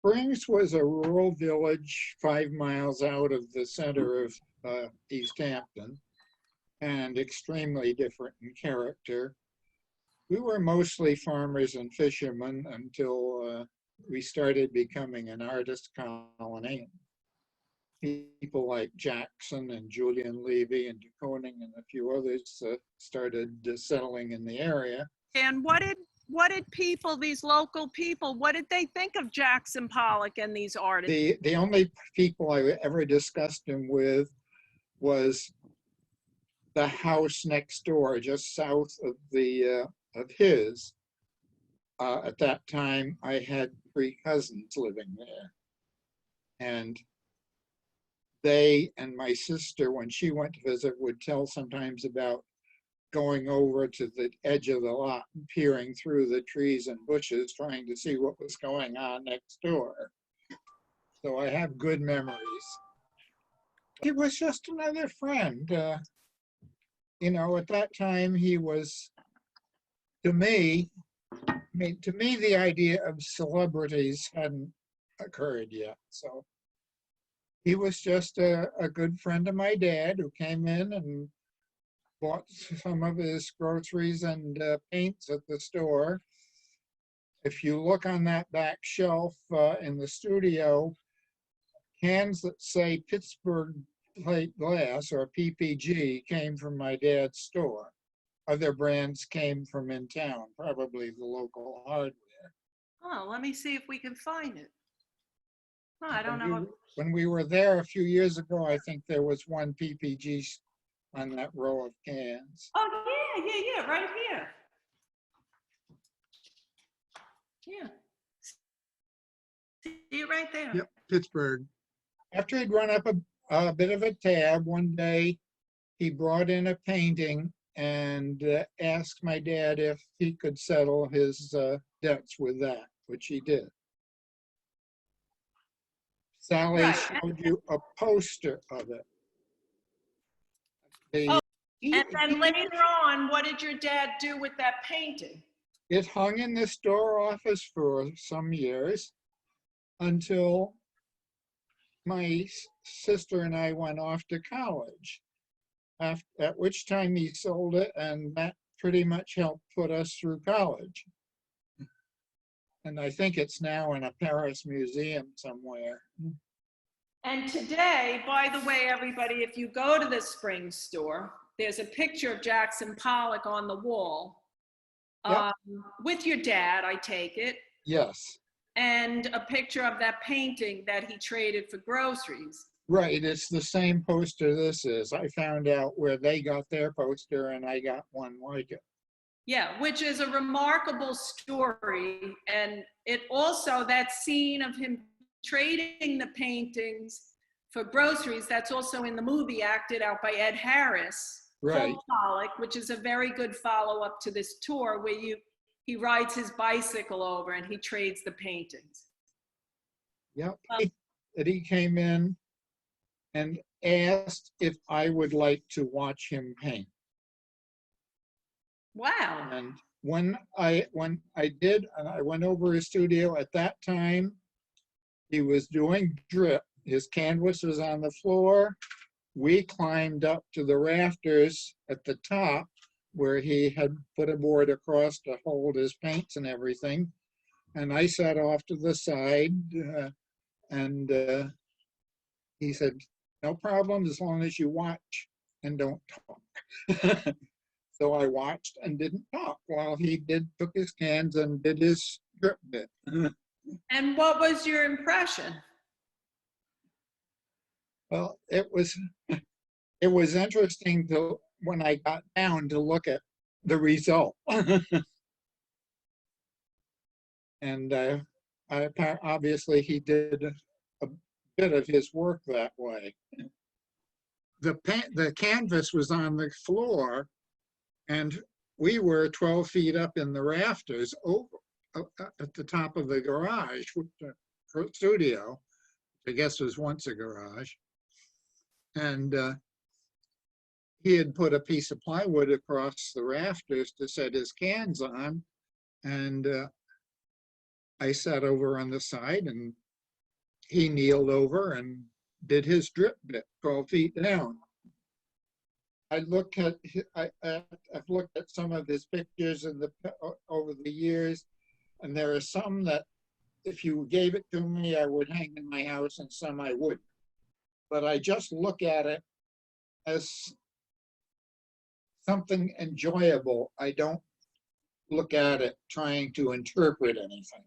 Springs was a rural village 5 miles out of the center of East Hampton, and extremely different in character. We were mostly farmers and fishermen until we started becoming an artist colony. People like Jackson and Julian Levy and DeConing and a few others started settling in the area. And what did people, these local people, what did they think of Jackson Pollock and these artists? The only people I ever discussed him with was the house next door, just south of his. At that time, I had 3 cousins living there, and they and my sister, when she went to visit, would tell sometimes about going over to the edge of the lot and peering through the trees and bushes, trying to see what was going on next door. So I have good memories. He was just another friend. You know, at that time, he was, to me, the idea of celebrities hadn't occurred yet. So he was just a good friend of my dad who came in and bought some of his groceries and paints at the store. If you look on that back shelf in the studio, cans that say Pittsburgh plate glass or PPG came from my dad's store. Other brands came from in town, probably the local hardware. Oh, let me see if we can find it. Oh, I don't know. When we were there a few years ago, I think there was one PPG on that row of cans. Oh, yeah, right here. Yeah. See it right there. Yep, Pittsburgh. After he'd run up a bit of a tab, one day he brought in a painting and asked my dad if he could settle his debts with that, which he did. Sally showed you a poster of it. And then later on, what did your dad do with that painting? It hung in the store office for some years until my sister and I went off to college, at which time he sold it, and that pretty much helped put us through college. And I think it's now in a Paris museum somewhere. And today, by the way, everybody, if you go to the Springs store, there's a picture of Jackson Pollock on the wall. Yep. With your dad, I take it. Yes. And a picture of that painting that he traded for groceries. Right, it's the same poster this is. I found out where they got their poster and I got one like it. Yeah, which is a remarkable story. And it also, that scene of him trading the paintings for groceries, that's also in the movie acted out by Ed Harris, right. Pollock, which is a very good follow-up to this tour where he rides his bicycle over and he trades the paintings. Yep, he came in and asked if I would like to watch him paint. Wow. And when I did, and I went over his studio at that time, he was doing drip. His canvas was on the floor. We climbed up to the rafters at the top where he had put a board across to hold his paints and everything. And I sat off to the side and he said, no problem as long as you watch and don't talk. So I watched and didn't talk while he took his cans and did his drip bit. And what was your impression? Well, it was interesting when I got down to look at the result. And obviously he did a bit of his work that way. The canvas was on the floor and we were 12 feet up in the rafters over at the top of the garage, studio, I guess was once a garage. And he had put a piece of plywood across the rafters to set his cans on. And I sat over on the side and he kneeled over and did his drip bit 12 feet down. I've looked at some of his pictures over the years, and there are some that if you gave it to me, I would hang in my house, and some I wouldn't. But I just look at it as something enjoyable. I don't look at it trying to interpret anything.